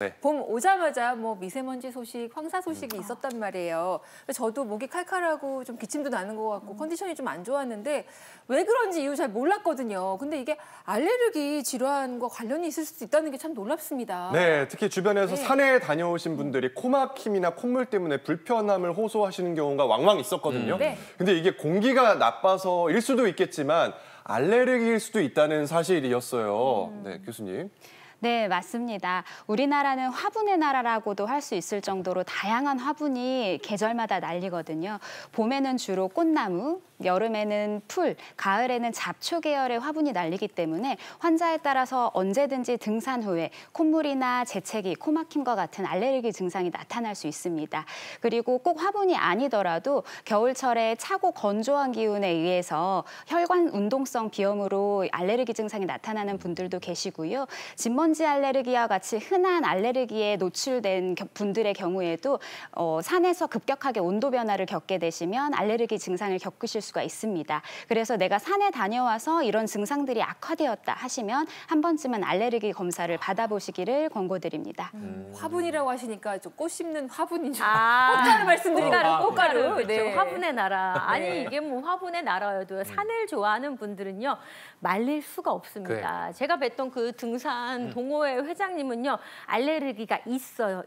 네. 봄 오자마자 뭐 미세먼지 소식, 황사 소식이 있었단 말이에요. 저도 목이 칼칼하고 좀 기침도 나는 것 같고 컨디션이 좀 안 좋았는데 왜 그런지 이유 잘 몰랐거든요. 근데 이게 알레르기 질환과 관련이 있을 수도 있다는 게 참 놀랍습니다. 네, 특히 주변에서 산에 다녀오신 분들이 코막힘이나 콧물 때문에 불편함을 호소하시는 경우가 왕왕 있었거든요. 네. 근데 이게 공기가 나빠서일 수도 있겠지만 알레르기일 수도 있다는 사실이었어요. 네, 교수님. 네, 맞습니다. 우리나라는 화분의 나라라고도 할 수 있을 정도로 다양한 화분이 계절마다 날리거든요. 봄에는 주로 꽃나무, 여름에는 풀, 가을에는 잡초 계열의 화분이 날리기 때문에 환자에 따라서 언제든지 등산 후에 콧물이나 재채기, 코막힘과 같은 알레르기 증상이 나타날 수 있습니다. 그리고 꼭 화분이 아니더라도 겨울철에 차고 건조한 기운에 의해서 혈관 운동성 비염으로 알레르기 증상이 나타나는 분들도 계시고요. 진먼지 알레르기와 같이 흔한 알레르기에 노출된 분들의 경우에도 산에서 급격하게 온도 변화를 겪게 되시면 알레르기 증상을 겪으실 수가 있습니다. 그래서 내가 산에 다녀와서 이런 증상들이 악화되었다 하시면 한 번쯤은 알레르기 검사를 받아보시기를 권고드립니다. 화분이라고 하시니까 좀 꽃 심는 화분인 줄 꽃가루 말씀드리니까 꽃가루. 그렇죠. 네. 화분의 나라. 아니 네. 이게 뭐 화분의 나라여도 산을 좋아하는 분들은요 말릴 수가 없습니다. 제가 뵀던 그 등산 동호회 회장님은요 알레르기가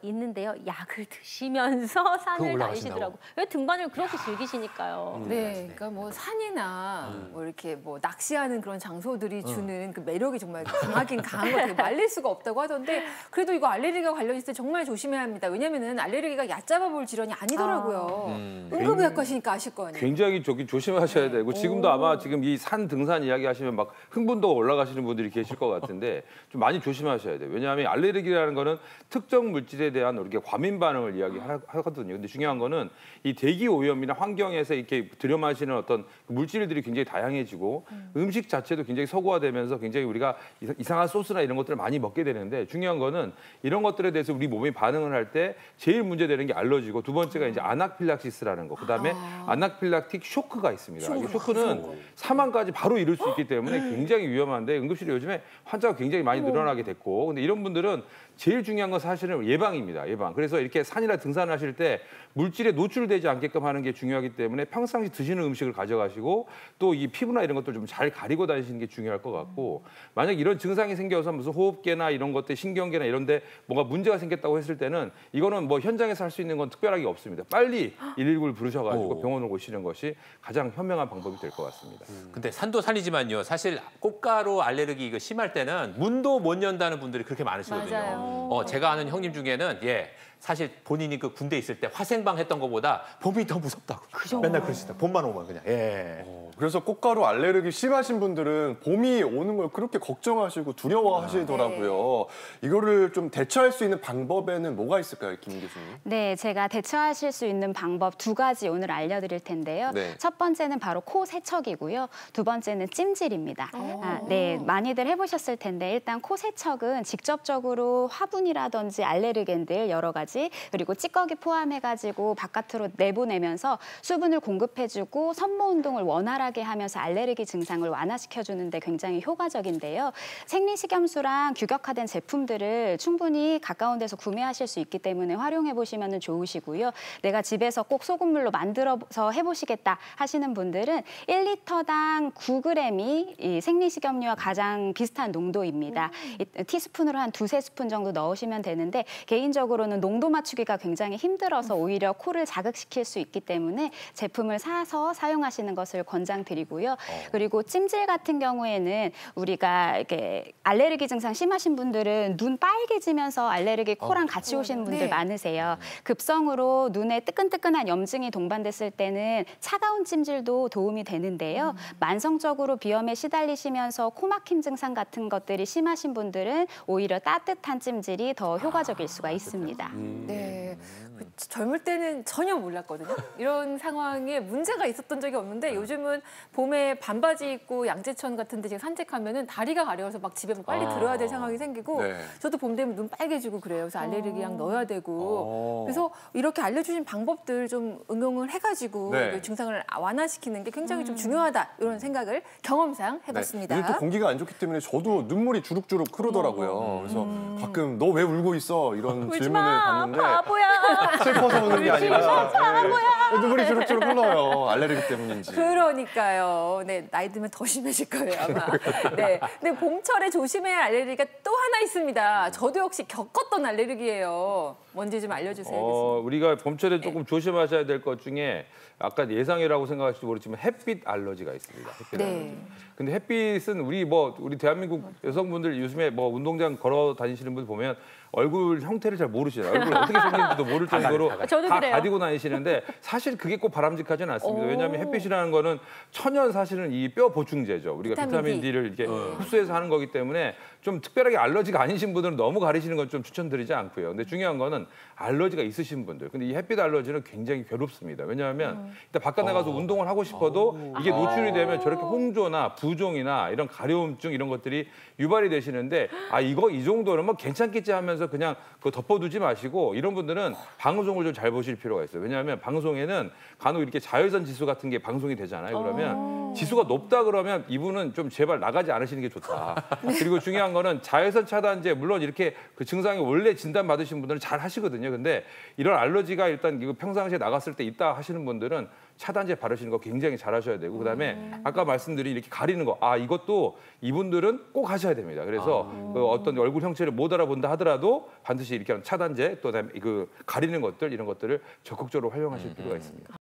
있는데요 약을 드시면서 산을 다니시더라고요. 왜 등반을 그렇게 즐기시니까요. 네, 그러니까 뭐 산이나 뭐 이렇게 뭐 낚시하는 그런 장소들이 주는 그 매력이 정말 강하긴 강한 것 같아요. 말릴 수가 없다고 하던데 그래도 이거 알레르기가 관련있을 때 정말 조심해야 합니다. 왜냐면은 알레르기가 얕잡아 볼 질환이 아니더라고요. 응급의학과시니까 아실 거 아니에요. 굉장히 조심하셔야 되고 지금도 아마 지금 이 산 등산 이야기 하시면 막 흥분도가 올라가시는 분들이 계실 것 같은데 좀 많이 조심하셔야 돼요. 왜냐하면 알레르기라는 거는 특정 물질에 대한 이렇게 과민 반응을 이야기하거든요. 근데 중요한 거는 이 대기 오염이나 환경에서 이렇게 들여마시는 어떤 물질들이 굉장히 다양해지고 음식 자체도 굉장히 서구화되면서 굉장히 우리가 이상한 소스나 이런 것들을 많이 먹게 되는데 중요한 거는 이런 것들에 대해서 우리 몸이 반응을 할 때 제일 문제되는 게 알러지고 두 번째가 이제 아나필락시스라는 거. 그다음에 아나필락틱 쇼크가 있습니다. 이 쇼크는 사망까지 바로 이룰 수 있기 때문에 굉장히 위험한데 응급실에 요즘에 환자가 굉장히 많이 늘어나게 됐고 근데 이런 분들은 제일 중요한 건 사실은 예방입니다. 예방. 그래서 이렇게 산이나 등산을 하실 때 물질에 노출되지 않게끔 하는 게 중요하기 때문에 평상시 드시는 음식을 가져가시고 또 이 피부나 이런 것들 좀 잘 가리고 다니시는 게 중요할 것 같고 만약 이런 증상이 생겨서 무슨 호흡계나 이런 것들 신경계나 이런 데 뭔가 문제가 생겼다고 했을 때는 이거는 뭐 현장에서 할 수 있는 건 특별하게 없습니다. 빨리 119를 부르셔가지고 병원을 오시는 것이 가장 현명한 방법이 될 것 같습니다. 근데 산도 산이지만요. 사실 꽃가루 알레르기 이거 심할 때는 문도 못 연다는 분들이 그렇게 많으시거든요. 맞아요. 제가 아는 형님 중에는 사실 본인이 그 군대 있을 때 화생방 했던 것보다 봄이 더 무섭다고. 맨날 그러시다. 봄만 오면 그냥. 그래서 꽃가루 알레르기 심하신 분들은 봄이 오는 걸 그렇게 걱정하시고 두려워하시더라고요. 이거를 좀 대처할 수 있는 방법에는 뭐가 있을까요, 김 교수님? 네, 제가 대처하실 수 있는 방법 2가지 오늘 알려드릴 텐데요. 네. 첫 번째는 바로 코 세척이고요. 두 번째는 찜질입니다. 네, 많이들 해보셨을 텐데 일단 코 세척은 직접적으로 화분이라든지 알레르겐들 여러 가지 그리고 찌꺼기 포함해가지고 바깥으로 내보내면서 수분을 공급해주고 산모 운동을 원활하게 하면서 알레르기 증상을 완화시켜주는 데 굉장히 효과적인데요. 생리식염수랑 규격화된 제품들을 충분히 가까운 데서 구매하실 수 있기 때문에 활용해보시면 좋으시고요. 내가 집에서 꼭 소금물로 만들어서 해보시겠다 하시는 분들은 1리터당 9g이 이 생리식염유와 가장 비슷한 농도입니다. 티스푼으로 한 2~3스푼 정도 넣으시면 되는데 개인적으로는 농도 맞추기가 굉장히 힘들어서 오히려 코를 자극시킬 수 있기 때문에 제품을 사서 사용하시는 것을 권장드리고요. 그리고 찜질 같은 경우에는 우리가 이렇게 알레르기 증상 심하신 분들은 눈 빨개지면서 알레르기 코랑 같이 오시는 분들 많으세요. 급성으로 눈에 뜨끈뜨끈한 염증이 동반됐을 때는 차가운 찜질도 도움이 되는데요. 만성적으로 비염에 시달리시면서 코막힘 증상 같은 것들이 심하신 분들은 오히려 따뜻한 찜질이 더 효과적일 수가 있습니다. 네. 그 젊을 때는 전혀 몰랐거든요. 이런 상황에 문제가 있었던 적이 없는데 요즘은 봄에 반바지 입고 양재천 같은 데 제가 산책하면은 다리가 가려워서 막 집에 빨리 들어야 될 상황이 생기고 네. 저도 봄 되면 눈 빨개지고 그래요. 그래서 알레르기약 넣어야 되고 그래서 이렇게 알려주신 방법들 좀 응용을 해가지고 네. 그 증상을 완화시키는 게 굉장히 좀 중요하다 이런 생각을 경험상 해봤습니다. 요즘 또 공기가 안 좋기 때문에 저도 눈물이 주룩주룩 흐르더라고요. 그래서 가끔 너 왜 울고 있어? 이런 울지 질문을 마, 받는데 바보야. 슬퍼서 우는 게 아니라 눈물이 주룩주룩 흘러요. 알레르기 때문인지. 그러니까요. 네, 나이 들면 더 심해질 거예요, 아마. 네. 근데 봄철에 조심해야 할 알레르기가 또 하나 있습니다. 저도 역시 겪었던 알레르기예요. 뭔지 좀 알려주세요. 우리가 봄철에 조금 조심하셔야 될 것 중에 아까 예상이라고 생각하실지 모르지만 햇빛 알러지가 있습니다. 햇빛 네. 알러지. 근데 햇빛은 우리 대한민국 여성분들 요즘에 뭐 운동장 걸어 다니시는 분 보면 얼굴 형태를 잘 모르시잖아요. 얼굴 어떻게 생긴지도 모를 정도로 저도 다 그래요. 가지고 다니시는데 사실 그게 꼭 바람직하지는 않습니다. 왜냐하면 햇빛이라는 거는 천연 사실은 이 뼈 보충제죠. 우리가 비타민 D를 이렇게 흡수해서 하는 거기 때문에 좀 특별하게 알러지가 아니신 분들은 너무 가리시는 건 좀 추천드리지 않고요. 근데 중요한 거는 알러지가 있으신 분들. 근데 이 햇빛 알러지는 굉장히 괴롭습니다. 왜냐하면 일단 바깥 나가서 운동을 하고 싶어도 이게 노출이 되면 저렇게 홍조나 부종이나 이런 가려움증 이런 것들이 유발이 되시는데 이 정도는 뭐 괜찮겠지 하면서 그냥 그거 덮어두지 마시고 이런 분들은 방송을 좀 잘 보실 필요가 있어요. 왜냐하면 방송에는 간혹 이렇게 자외선 지수 같은 게 방송이 되잖아요. 그러면 지수가 높다 그러면 이분은 좀 제발 나가지 않으시는 게 좋다. 그리고 중요한 거는 자외선 차단제 물론 이렇게 그 증상이 원래 진단 받으신 분들은 잘 하시거든요. 근데 이런 알러지가 일단 이거 평상시에 나갔을 때 있다 하시는 분들은 차단제 바르시는 거 굉장히 잘 하셔야 되고 그다음에 아까 말씀드린 이렇게 가리는 거 이것도 이분들은 꼭 하셔야 됩니다. 그래서 그 어떤 얼굴 형체를 못 알아본다 하더라도 반드시 이렇게 하는 차단제 또 그다음에 그 가리는 것들 이런 것들을 적극적으로 활용하실 필요가 있습니다.